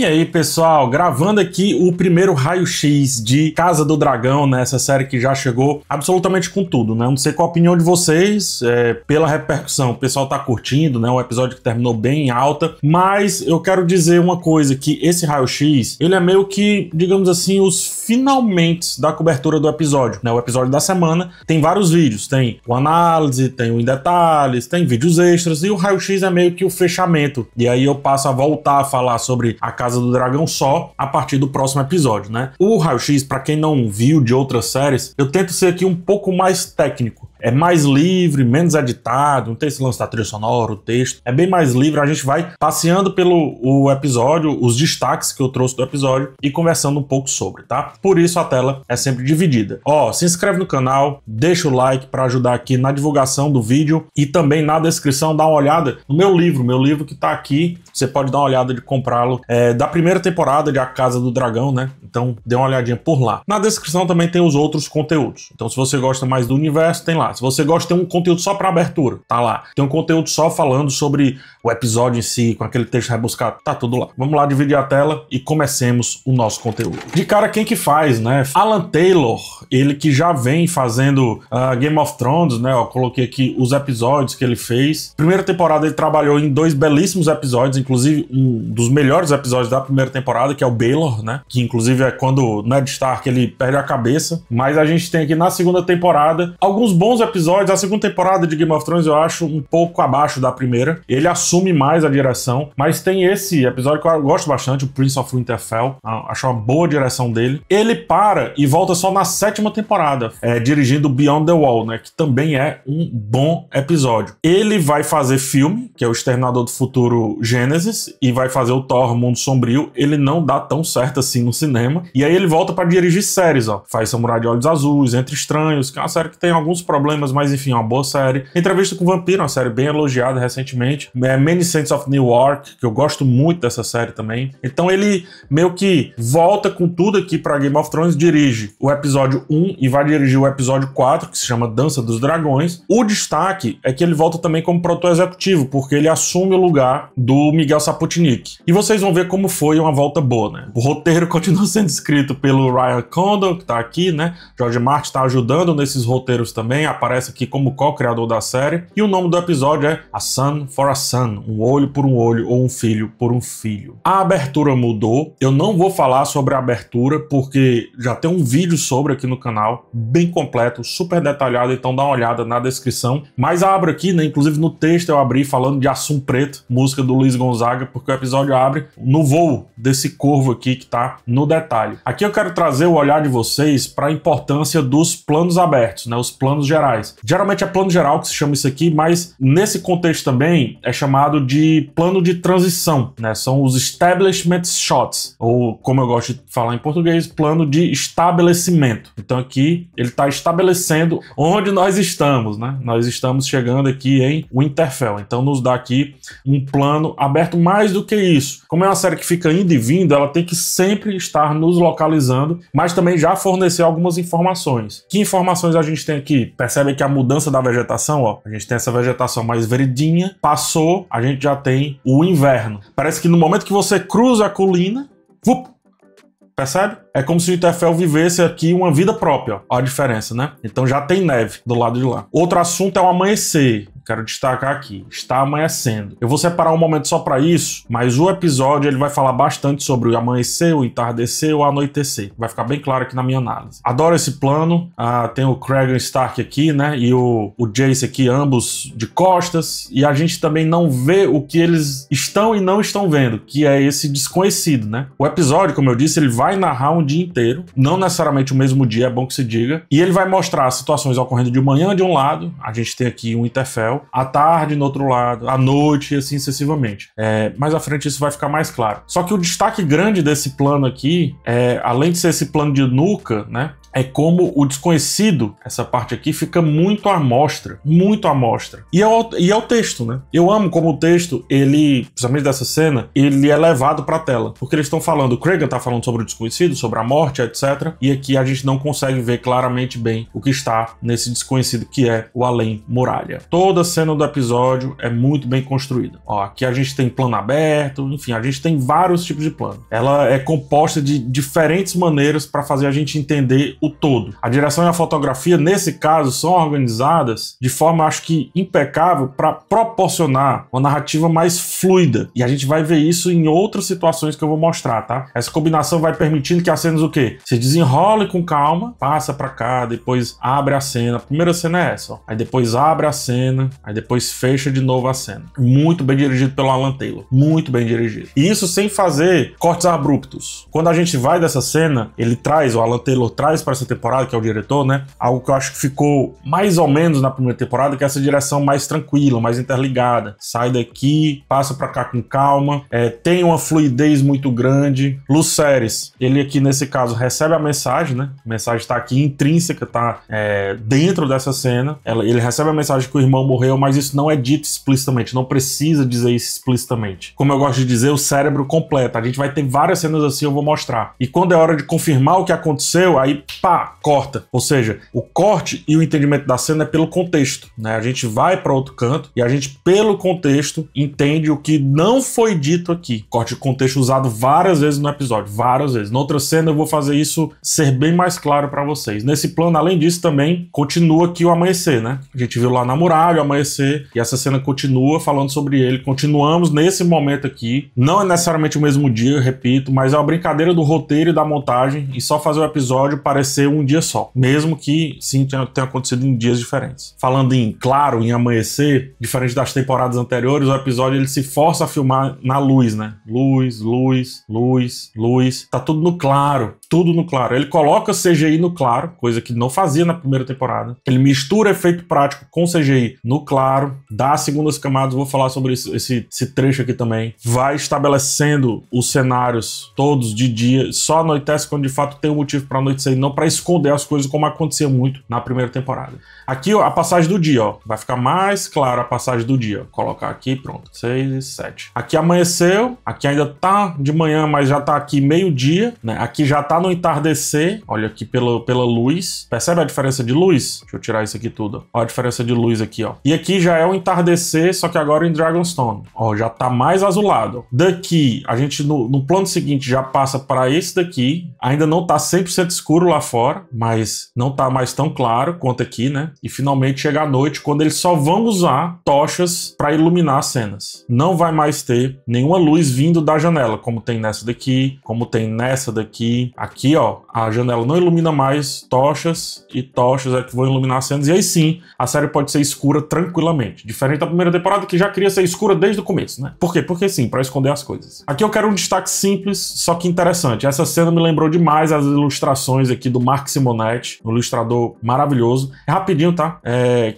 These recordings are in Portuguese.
E aí, pessoal, gravando aqui o primeiro raio-x de Casa do Dragão, né? Essa série que já chegou absolutamente com tudo, né? Não sei qual a opinião de vocês, pela repercussão, o pessoal tá curtindo, né? Um episódio que terminou bem em alta, mas eu quero dizer uma coisa, que esse raio-x, ele é meio que, digamos assim, os finalmente da cobertura do episódio, né? O episódio da semana tem vários vídeos, tem o análise, tem o em detalhes, tem vídeos extras, e o raio-x é meio que o fechamento. E aí eu passo a voltar a falar sobre a Casa do Dragão só a partir do próximo episódio, né? O raio-x, pra quem não viu de outras séries, eu tento ser aqui um pouco mais técnico. É mais livre, menos editado, não tem esse lance da trilha sonora, o texto. É bem mais livre, a gente vai passeando pelo episódio, os destaques que eu trouxe do episódio e conversando um pouco sobre, tá? Por isso a tela é sempre dividida. Ó, se inscreve no canal, deixa o like para ajudar aqui na divulgação do vídeo e também na descrição dá uma olhada no meu livro que tá aqui. Você pode dar uma olhada de comprá-lo, da primeira temporada de A Casa do Dragão, né? Então dê uma olhadinha por lá. Na descrição também tem os outros conteúdos. Então se você gosta mais do universo, tem lá. Se você gosta de ter um conteúdo só para abertura, tá lá. Tem um conteúdo só falando sobre o episódio em si, com aquele texto rebuscado, tá tudo lá. Vamos lá dividir a tela e comecemos o nosso conteúdo. De cara, quem que faz, né? Alan Taylor, ele que já vem fazendo Game of Thrones, né? Eu coloquei aqui os episódios que ele fez. Primeira temporada ele trabalhou em 2 belíssimos episódios, inclusive um dos melhores episódios da primeira temporada, que é o Baelor, né? Que inclusive é quando o Ned Stark ele perde a cabeça. Mas a gente tem aqui na segunda temporada alguns bons episódios. A segunda temporada de Game of Thrones eu acho um pouco abaixo da primeira. Ele assume mais a direção, mas tem esse episódio que eu gosto bastante, o Prince of Winterfell. Acho uma boa direção dele. Ele para e volta só na 7ª temporada, dirigindo Beyond the Wall, né? Que também é um bom episódio. Ele vai fazer filme, que é o Exterminador do Futuro Gênesis, e vai fazer o Thor Mundo Sombrio. Ele não dá tão certo assim no cinema. E aí ele volta para dirigir séries, ó. Faz Samurai de Olhos Azuis, Entre Estranhos, que é uma série que tem alguns problemas, mas enfim, é uma boa série. Entrevista com o Vampiro, uma série bem elogiada recentemente. Many Saints of Newark, que eu gosto muito dessa série também. Então ele meio que volta com tudo aqui para Game of Thrones, dirige o episódio 1 e vai dirigir o episódio 4, que se chama Dança dos Dragões. O destaque é que ele volta também como produtor executivo, porque ele assume o lugar do Miguel Sapochnik. E vocês vão ver como foi uma volta boa, né? O roteiro continua sendo escrito pelo Ryan Condal, que tá aqui, né? George Martin tá ajudando nesses roteiros também, aparece aqui como co-criador da série. E o nome do episódio é A Son for a Son, um olho por um olho ou um filho por um filho. A abertura mudou, eu não vou falar sobre a abertura porque já tem um vídeo sobre aqui no canal, bem completo, super detalhado, então dá uma olhada na descrição. Mas abro aqui, né, inclusive no texto eu abri falando de Assum Preto, música do Luiz Gonzaga, porque o episódio abre no voo desse corvo aqui que tá no detalhe. Aqui eu quero trazer o olhar de vocês para a importância dos planos abertos, né, os planos gerais. Geralmente é plano geral que se chama isso aqui, mas nesse contexto também é chamado de plano de transição, né? São os establishment shots, ou como eu gosto de falar em português, plano de estabelecimento. Então aqui ele está estabelecendo onde nós estamos, né? Nós estamos chegando aqui em Winterfell, então nos dá aqui um plano aberto. Mais do que isso, como é uma série que fica indo e vindo, ela tem que sempre estar nos localizando, mas também já fornecer algumas informações. Que informações a gente tem aqui? Percebe que a mudança da vegetação, ó, a gente tem essa vegetação mais verdinha, passou, a gente já tem o inverno. Parece que no momento que você cruza a colina, percebe? É como se o Winterfell vivesse aqui uma vida própria, ó a diferença, né? Então já tem neve do lado de lá. Outro assunto é o amanhecer. Quero destacar aqui, está amanhecendo. Eu vou separar um momento só para isso, mas o episódio ele vai falar bastante sobre o amanhecer, o entardecer, o anoitecer. Vai ficar bem claro aqui na minha análise. Adoro esse plano. Tem o Cregan Stark aqui, né? E o Jace aqui, ambos de costas. E a gente também não vê o que eles estão e não estão vendo, que é esse desconhecido, né? O episódio, como eu disse, ele vai narrar um dia inteiro, não necessariamente o mesmo dia, é bom que se diga. E ele vai mostrar situações ocorrendo de manhã de um lado, a gente tem aqui um Winterfell, à tarde no outro lado, à noite e assim sucessivamente. Mais à frente isso vai ficar mais claro. Só que o destaque grande desse plano aqui, além de ser esse plano de nuca, né, é como o desconhecido, essa parte aqui, fica muito à mostra, muito à mostra. E é o texto, né? Eu amo como o texto, ele, principalmente dessa cena, ele é levado pra tela. Porque eles estão falando, o Cregan tá falando sobre o desconhecido, sobre a morte, etc. E aqui a gente não consegue ver claramente bem o que está nesse desconhecido, que é o além muralha. Toda a cena do episódio é muito bem construída. Ó, aqui a gente tem plano aberto, enfim, a gente tem vários tipos de plano. Ela é composta de diferentes maneiras para fazer a gente entender o todo. A direção e a fotografia, nesse caso, são organizadas de forma, acho que, impecável para proporcionar uma narrativa mais fluida. E a gente vai ver isso em outras situações que eu vou mostrar, tá? Essa combinação vai permitindo que as cenas o quê? Se desenrole com calma, passa para cá, depois abre a cena. A primeira cena é essa, ó. Aí depois abre a cena, aí depois fecha de novo a cena. Muito bem dirigido pelo Alan Taylor. Muito bem dirigido. E isso sem fazer cortes abruptos. Quando a gente vai dessa cena, ele traz, o Alan Taylor traz para essa temporada, que é o diretor, né? Algo que eu acho que ficou mais ou menos na primeira temporada, que é essa direção mais tranquila, mais interligada. Sai daqui, passa para cá com calma, tem uma fluidez muito grande. Lucerys, ele aqui nesse caso recebe a mensagem, né? A mensagem tá aqui intrínseca, tá dentro dessa cena. Ele recebe a mensagem que o irmão morreu, mas isso não é dito explicitamente, não precisa dizer isso explicitamente. Como eu gosto de dizer, o cérebro completa. A gente vai ter várias cenas assim, eu vou mostrar. E quando é hora de confirmar o que aconteceu, aí pá, corta. Ou seja, o corte e o entendimento da cena é pelo contexto, né? A gente vai para outro canto e a gente, pelo contexto, entende o que não foi dito aqui. Corte de contexto usado várias vezes no episódio, várias vezes. Na outra cena eu vou fazer isso ser bem mais claro para vocês. Nesse plano, além disso, também continua aqui o amanhecer, né? A gente viu lá na muralha o amanhecer e essa cena continua falando sobre ele. Continuamos nesse momento aqui. Não é necessariamente o mesmo dia, eu repito, mas é uma brincadeira do roteiro e da montagem e só fazer o episódio parecer um dia só, mesmo que sim tenha acontecido em dias diferentes. Falando em claro, em amanhecer, diferente das temporadas anteriores, o episódio ele se força a filmar na luz, né? Luz, luz, luz, luz. Tá tudo no claro. Tudo no claro. Ele coloca CGI no claro, coisa que não fazia na primeira temporada. Ele mistura efeito prático com CGI no claro, dá as segundas camadas, vou falar sobre esse trecho aqui também. Vai estabelecendo os cenários todos de dia, só anoitece quando de fato tem um motivo para anoitecer, e não para esconder as coisas como acontecia muito na primeira temporada. Aqui, ó, a passagem do dia, ó, vai ficar mais clara a passagem do dia. Ó. Colocar aqui, pronto, 6 e 7. Aqui amanheceu, aqui ainda tá de manhã, mas já tá aqui meio-dia, né? Aqui já tá no entardecer, olha aqui pela luz. Percebe a diferença de luz? Deixa eu tirar isso aqui tudo. Ó a diferença de luz aqui, ó. E aqui já é o entardecer, só que agora em Dragonstone. Ó, já tá mais azulado. Daqui, a gente no plano seguinte já passa para esse daqui. Ainda não tá 100% escuro lá fora, mas não tá mais tão claro quanto aqui, né? E finalmente chega a noite, quando eles só vão usar tochas para iluminar as cenas. Não vai mais ter nenhuma luz vindo da janela, como tem nessa daqui, como tem nessa daqui. Aqui, ó, a janela não ilumina mais, tochas e tochas é que vão iluminar as cenas. E aí sim, a série pode ser escura tranquilamente. Diferente da primeira temporada, que já queria ser escura desde o começo, né? Por quê? Porque sim, para esconder as coisas. Aqui eu quero um destaque simples, só que interessante. Essa cena me lembrou demais as ilustrações aqui do Mark Simonetti, um ilustrador maravilhoso. É rapidinho, tá?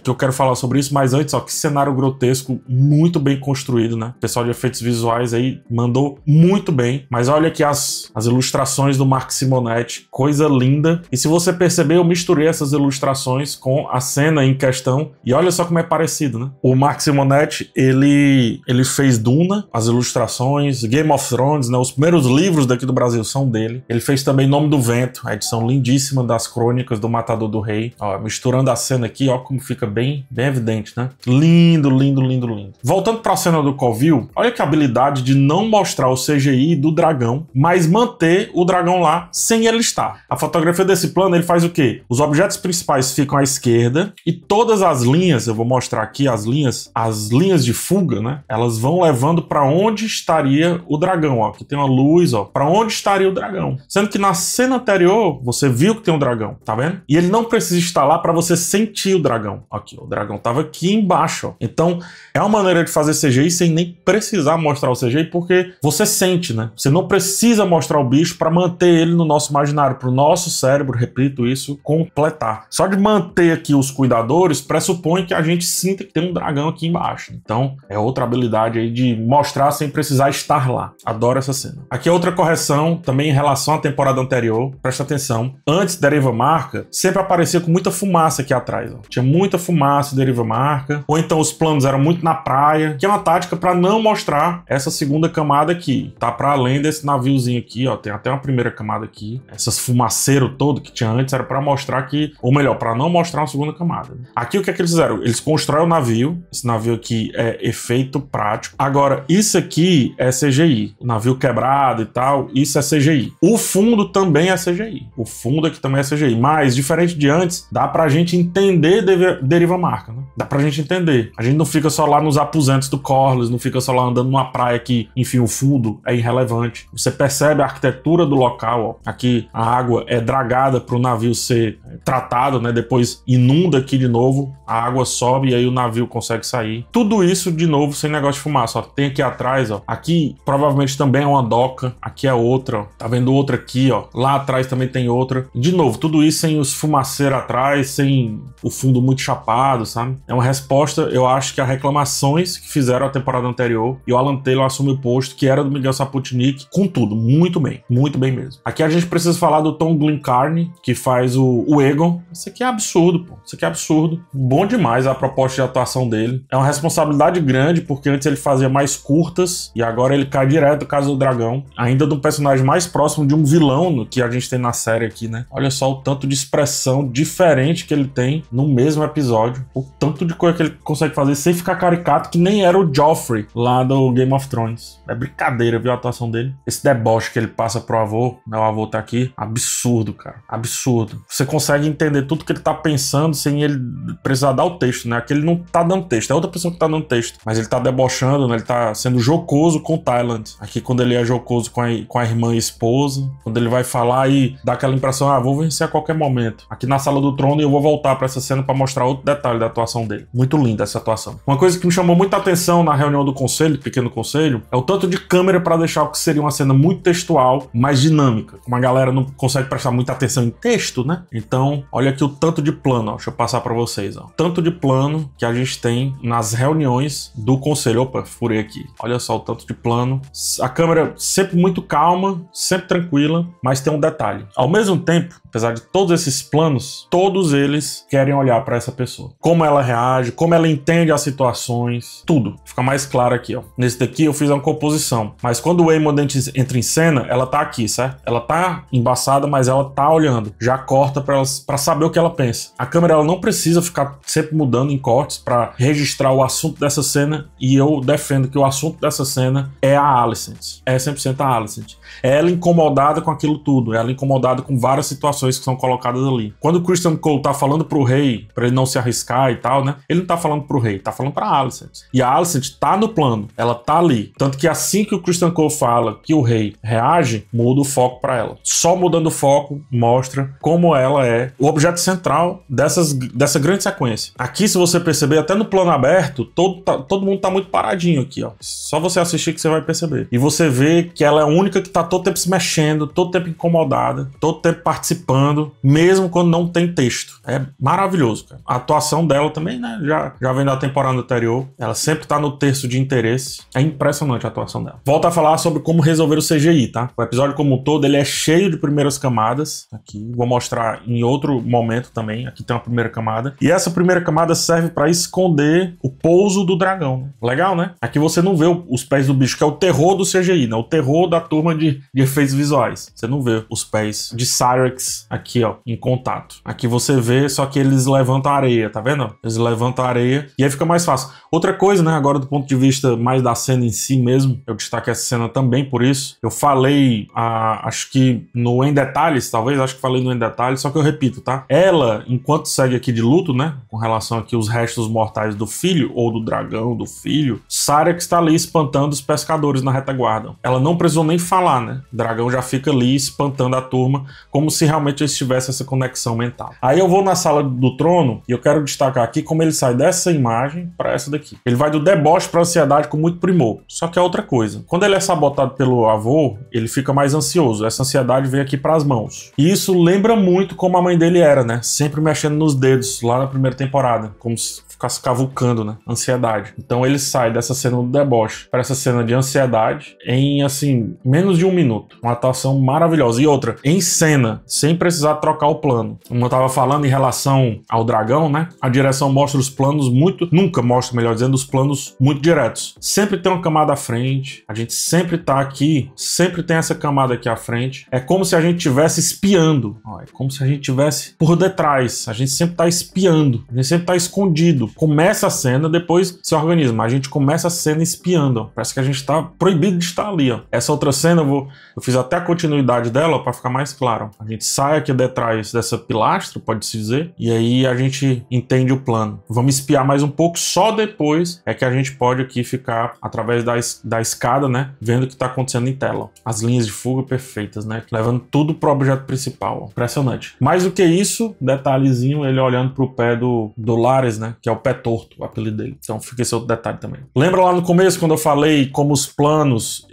Que eu quero falar sobre isso, mas antes, ó, que cenário grotesco, muito bem construído, né? O pessoal de efeitos visuais aí mandou muito bem. Mas olha aqui as ilustrações do Mark Simonetti, coisa linda. E se você perceber, eu misturei essas ilustrações com a cena em questão, e olha só como é parecido, né? O Mark Simonetti, ele fez Duna, as ilustrações, Game of Thrones, né? Os primeiros livros daqui do Brasil são dele. Ele fez também Nome do Vento, a edição lindíssima das crônicas do Matador do Rei. Ó, misturando a cena aqui, ó, como fica bem evidente, né? Lindo, lindo, lindo, lindo. Voltando para a cena do Colville, olha que habilidade de não mostrar o CGI do dragão, mas manter o dragão lá sem ele estar. A fotografia desse plano, ele faz o quê? Os objetos principais ficam à esquerda e todas as linhas, eu vou mostrar aqui as linhas de fuga, né? Elas vão levando para onde estaria o dragão, ó. Aqui tem uma luz, ó. Para onde estaria o dragão? Sendo que na cena anterior, você viu que tem um dragão, tá vendo? E ele não precisa estar lá para você sentir o dragão. Aqui, ó, o dragão tava aqui embaixo, ó. Então, é uma maneira de fazer CGI sem nem precisar mostrar o CGI, porque você sente, né? Você não precisa mostrar o bicho para manter ele no nosso imaginário, pro nosso cérebro, repito isso, completar. Só de manter aqui os cuidadores pressupõe que a gente sinta que tem um dragão aqui embaixo. Então, é outra habilidade aí de mostrar sem precisar estar lá. Adoro essa cena. Aqui é outra correção, também em relação à temporada anterior. Presta atenção. antes da Deriva Marca, sempre aparecia com muita fumaça aqui atrás. Ó. Tinha muita fumaça da Deriva Marca, ou então os planos eram muito na praia, que é uma tática para não mostrar essa segunda camada aqui. Tá para além desse naviozinho aqui, ó, tem até uma primeira camada aqui. Essas fumaceiros todo que tinha antes era para mostrar que, ou melhor, para não mostrar uma segunda camada. Aqui o que é que eles fizeram? Eles constroem o navio. Esse navio aqui é efeito prático. Agora, isso aqui é CGI. O navio quebrado e tal, isso é CGI. O fundo também é CGI. O fundo aqui também é CGI. Mas, diferente de antes, dá pra gente entender Deriva Marca, né? Dá pra gente entender. A gente não fica só lá nos aposentos do Corlys, não fica só lá andando numa praia que, enfim, o fundo é irrelevante. Você percebe a arquitetura do local, ó. Aqui a água é dragada para o navio ser tratado, né? Depois inunda aqui de novo, a água sobe e aí o navio consegue sair. Tudo isso de novo sem negócio de fumaça, ó. Tem aqui atrás, ó. Aqui provavelmente também é uma doca, aqui é outra, ó. Tá vendo outra aqui, ó. Lá atrás também tem outra. De novo, tudo isso sem os fumaceiros atrás, sem o fundo muito chapado, sabe? É uma resposta, eu acho que a reclamações que fizeram a temporada anterior, e o Alan Taylor assume o posto que era do Miguel Sapochnik, com tudo, muito bem mesmo. Aqui a gente precisa falar do Tom Glencarne, que faz o Aegon. Isso aqui é absurdo, pô. Isso aqui é absurdo. Bom demais a proposta de atuação dele. É uma responsabilidade grande, porque antes ele fazia mais curtas, e agora ele cai direto do Casa do Dragão. Ainda de um personagem mais próximo de um vilão que a gente tem na série aqui, né? Olha só o tanto de expressão diferente que ele tem no mesmo episódio. O tanto de coisa que ele consegue fazer sem ficar caricato, que nem era o Joffrey lá do Game of Thrones. É brincadeira, viu, a atuação dele. Esse deboche que ele passa pro avô, né? O avô tá aqui. Absurdo, cara. Absurdo. Você consegue entender tudo que ele tá pensando sem ele precisar dar o texto, né? Aqui ele não tá dando texto. É outra pessoa que tá dando texto. Mas ele tá debochando, né? Ele tá sendo jocoso com o Tyland. Aqui quando ele é jocoso com a irmã e esposa. Quando ele vai falar e dá aquela impressão, vou vencer a qualquer momento. Aqui na Sala do Trono, e eu vou voltar pra essa cena pra mostrar outro detalhe da atuação dele. Muito linda essa atuação. Uma coisa que me chamou muita atenção na reunião do conselho, pequeno conselho, é o tanto de câmera pra deixar o que seria uma cena muito textual, mais dinâmica. Como a galera não consegue prestar muita atenção em texto, né? Então, olha aqui o tanto de plano, ó. Deixa eu passar pra vocês, ó. Tanto de plano que a gente tem nas reuniões do conselho. Opa, furei aqui. Olha só o tanto de plano. A câmera sempre muito calma, sempre tranquila, mas tem um detalhe. Ao mesmo tempo, apesar de todos esses planos, todos eles querem olhar pra essa pessoa. Como ela reage, como ela entende as situações, tudo. Fica mais claro aqui, ó. Nesse daqui eu fiz uma composição, mas quando o Aemond entra em cena, ela tá aqui, certo? Ela tá embaçada, mas ela tá olhando. Já corta pra saber o que ela pensa. A câmera, ela não precisa ficar sempre mudando em cortes pra registrar o assunto dessa cena, e eu defendo que o assunto dessa cena é a Alicent. É 100% a Alicent. É ela incomodada com aquilo tudo. É ela incomodada com várias situações que são colocadas ali. Quando o Criston Cole tá falando pro rei, pra ele não se arriscar e tal, né? Ele não tá falando pro rei, tá falando pra Alicent. E a Alicent tá no plano. Ela tá ali. Tanto que assim que o Criston Cole fala que o rei reage, muda o foco pra ela. Só mudando o foco, mostra como ela é o objeto central dessa grande sequência. Aqui, se você perceber, até no plano aberto, todo mundo tá muito paradinho aqui, ó. Só você assistir que você vai perceber. E você vê que ela é a única que tá todo tempo se mexendo, todo tempo incomodada, todo tempo participando, mesmo quando não tem texto. É maravilhoso, cara. A atuação dela também, né? Já vem da temporada anterior. Ela sempre tá no terço de interesse. É impressionante a atuação dela. Volto a falar sobre como resolver o CGI, tá? O episódio como um todo, ele é cheio de primeiras camadas. Aqui, vou mostrar em outro momento também. Aqui tem uma primeira camada. E essa primeira camada serve pra esconder o pouso do dragão, né? Legal, né? Aqui você não vê os pés do bicho, que é o terror do CGI, né? O terror da turma de efeitos visuais. Você não vê os pés de Syrax aqui, ó, em contato. Aqui você vê, só que eles levantam a areia, tá vendo? Eles levantam a areia e aí fica mais fácil. Outra coisa, né, agora do ponto de vista mais da cena em si mesmo, eu destaquei essa cena também por isso. Eu falei, acho que no Em Detalhes, talvez, acho que falei no Em Detalhes, só que eu repito, tá? Ela, enquanto segue aqui de luto, né, com relação aqui aos restos mortais do filho, ou do dragão do filho, Syrax está ali espantando os pescadores na retaguarda. Ela não precisou nem falar, né? O dragão já fica ali espantando a turma, como se realmente eles tivessem essa conexão mental. Aí eu vou na Sala do Trono e eu quero destacar aqui como ele sai dessa imagem para essa daqui. Ele vai do deboche para ansiedade com muito primor. Só que é outra coisa. Quando ele é sabotado pelo avô, ele fica mais ansioso. Essa ansiedade vem aqui para as mãos. E isso lembra muito como a mãe dele era, né? Sempre mexendo nos dedos lá na primeira temporada, como se ficasse cavucando, né? Ansiedade. Então ele sai dessa cena do deboche para essa cena de ansiedade em, assim, menos de 1 minuto. Uma atuação maravilhosa. E outra, em cena, cena sem precisar trocar o plano. Como eu tava falando em relação ao dragão, né? A direção mostra os planos nunca mostra, melhor dizendo, os planos muito diretos. Sempre tem uma camada à frente, a gente sempre tá aqui, sempre tem essa camada aqui à frente. É como se a gente estivesse espiando. É como se a gente estivesse por detrás. A gente sempre tá espiando, a gente sempre tá escondido. Começa a cena, depois se organiza, mas a gente começa a cena espiando. Ó. Parece que a gente tá proibido de estar ali. Ó. Essa outra cena, eu fiz até a continuidade dela para ficar mais claro. A gente sai aqui detrás dessa pilastra, pode-se dizer, e aí a gente entende o plano. Vamos espiar mais um pouco, só depois é que a gente pode aqui ficar através da escada, né, vendo o que tá acontecendo em tela. As linhas de fuga perfeitas, né, levando tudo pro objeto principal. Impressionante. Mais do que isso, detalhezinho, ele olhando pro pé do Lares, né, que é o pé torto, o apelido dele. Então fica esse outro detalhe também. Lembra lá no começo, quando eu falei como os planos,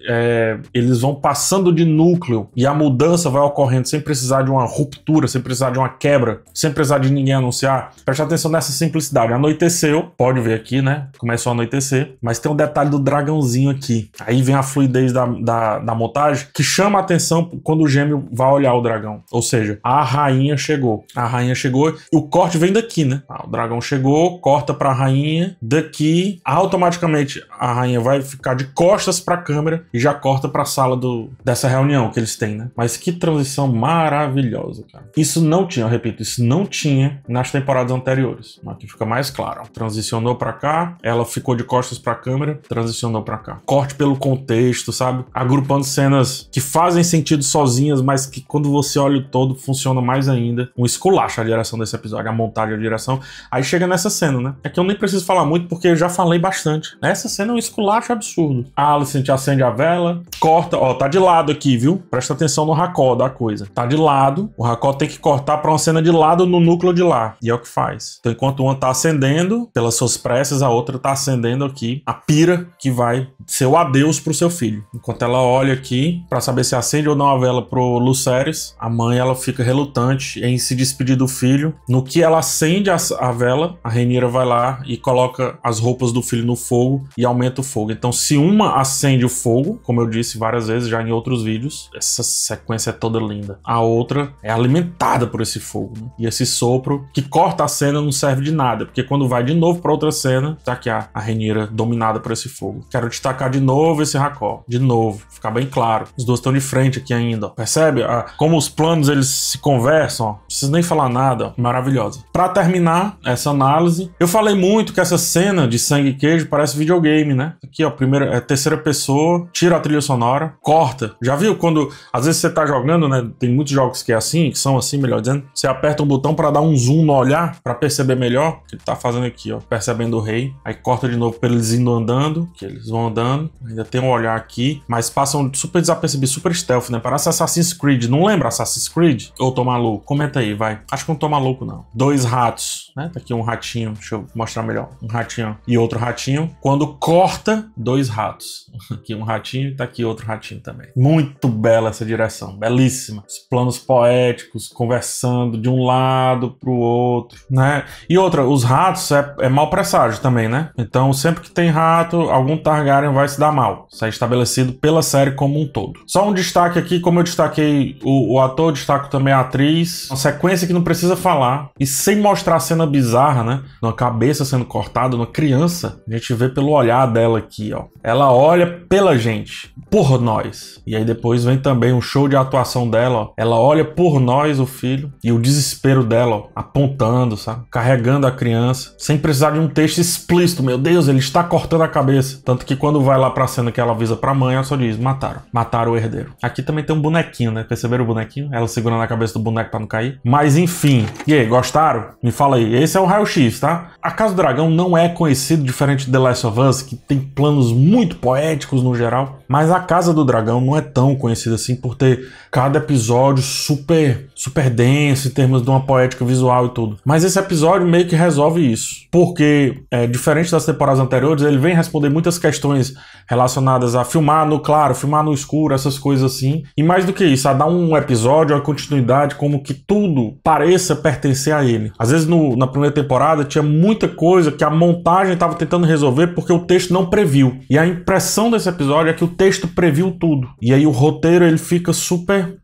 eles vão passando de núcleo e a mudança vai ocorrendo sem precisar de uma ruptura, sem precisar de uma quebra, sem precisar de ninguém anunciar? Preste atenção nessa simplicidade. Anoiteceu, pode ver aqui, né? Começou a anoitecer, mas tem um detalhe do dragãozinho aqui. Aí vem a fluidez da montagem que chama a atenção quando o gêmeo vai olhar o dragão. Ou seja, a rainha chegou. A rainha chegou e o corte vem daqui, né? O dragão chegou, corta pra rainha, daqui, automaticamente a rainha vai ficar de costas pra câmera e já corta pra sala dessa reunião que eles têm, né? Mas que transição maravilhosa, cara. Isso não tinha, eu repito, isso não tinha nas temporadas anteriores. Aqui fica mais claro. Transicionou pra cá, ela ficou de costas pra câmera, transicionou pra cá. Corte pelo contexto, sabe? Agrupando cenas que fazem sentido sozinhas, mas que quando você olha o todo, funciona mais ainda. Um esculacho a direção desse episódio, a montagem, a direção. Aí chega nessa cena, né? É que eu nem preciso falar muito, porque eu já falei bastante. Essa cena é um esculacho absurdo. A Alicent acende a vela, corta, ó, tá de lado aqui, viu? Presta atenção no racó da coisa. Tá de lado, o racó tem que cortar pra uma cena de lado no núcleo de lá. E é o que faz. Então, enquanto uma tá acendendo, pelas suas preces, a outra tá acendendo aqui a pira que vai ser o adeus pro seu filho. Enquanto ela olha aqui pra saber se acende ou não a vela pro Lucerys, a mãe, ela fica relutante em se despedir do filho. No que ela acende a vela, a Rhaenyra vai lá e coloca as roupas do filho no fogo e aumenta o fogo. Então, se uma acende o fogo, como eu disse várias vezes já em outros vídeos, essa sequência é toda linda. A outra é alimentada por esse fogo, né? E esse sopro que corta a cena não serve de nada, porque quando vai de novo pra outra cena, tá aqui a Rhaenyra dominada por esse fogo. Quero destacar de novo esse racó. De novo, ficar bem claro. Os dois estão de frente aqui ainda, ó. Percebe? Como os planos eles se conversam, ó. Não preciso nem falar nada, ó. Maravilhosa. Pra terminar essa análise, eu falei muito que essa cena de sangue e queijo parece videogame, né? Aqui, ó, terceira pessoa, tira a trilha sonora, corta. Já viu quando, às vezes você tá jogando, né? Tem muitos jogos que é assim, que são assim, melhor dizendo. Você aperta um botão pra dar um zoom no olhar, pra perceber melhor o que ele tá fazendo aqui, ó. Percebendo o rei. Aí corta de novo pra eles indo andando, que eles vão andando. Ainda tem um olhar aqui, mas passam super desapercebidos, super stealth, né? Parece Assassin's Creed. Não lembra Assassin's Creed? Ou tô maluco? Comenta aí, vai. Acho que não tô maluco, não. Dois ratos, né? Tá aqui um ratinho. Deixa eu mostrar melhor. Um ratinho e outro ratinho. Quando corta, dois ratos. Aqui um ratinho e tá aqui outro ratinho também. Muito bela essa direção. Belíssima. Os planos poéticos, conversando de um lado pro outro, né? E outra, os ratos é mau presságio também, né? Então, sempre que tem rato, algum Targaryen vai se dar mal. Isso é estabelecido pela série como um todo. Só um destaque aqui, como eu destaquei o ator, destaco também a atriz. Uma sequência que não precisa falar. E sem mostrar a cena bizarra, né? Uma cabeça sendo cortada, uma criança. A gente vê pelo olhar dela aqui, ó. Ela olha pela gente, por nós. E aí depois vem também um show de atuação dela, ó. Ela olha por nós, o filho, e o desespero dela, ó, apontando, sabe? Carregando a criança, sem precisar de um texto explícito. Meu Deus, ele está cortando a cabeça. Tanto que quando vai lá pra cena que ela avisa pra mãe, ela só diz, mataram. Mataram o herdeiro. Aqui também tem um bonequinho, né? Perceberam o bonequinho? Ela segurando a cabeça do boneco pra não cair. Mas enfim. E aí, gostaram? Me fala aí. Esse é o raio-x, tá? A Casa do Dragão não é conhecido, diferente de The Last of Us, que tem planos muito poéticos no geral. Mas a Casa do Dragão não é tão conhecida assim por ter cada episódio super denso em termos de uma poética visual e tudo. Mas esse episódio meio que resolve isso. Porque, diferente das temporadas anteriores, ele vem responder muitas questões relacionadas a filmar no claro, filmar no escuro, essas coisas assim. E mais do que isso, a dar um episódio, uma continuidade, como que tudo pareça pertencer a ele. Às vezes na primeira temporada tinha muita coisa que a montagem estava tentando resolver porque o texto não previu. E a impressão desse episódio é que o texto previu tudo. E aí o roteiro ele fica super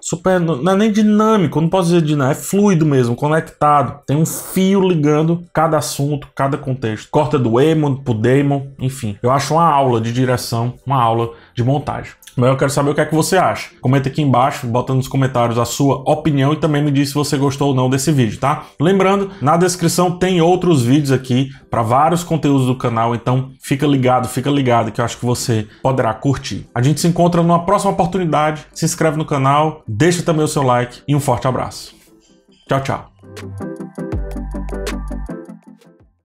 não é nem dinâmico, não posso dizer dinâmico, é fluido mesmo, conectado. Tem um fio ligando cada assunto, cada contexto. Corta do Eamon pro Daemon, enfim. Eu acho uma aula de direção, uma aula de montagem. Mas eu quero saber o que é que você acha. Comenta aqui embaixo, bota nos comentários a sua opinião e também me diz se você gostou ou não desse vídeo, tá? Lembrando, na descrição tem outros vídeos aqui para vários conteúdos do canal, então fica ligado que eu acho que você poderá curtir. A gente se encontra numa próxima oportunidade. Se inscreve no canal, deixa também o seu like e um forte abraço. Tchau, tchau.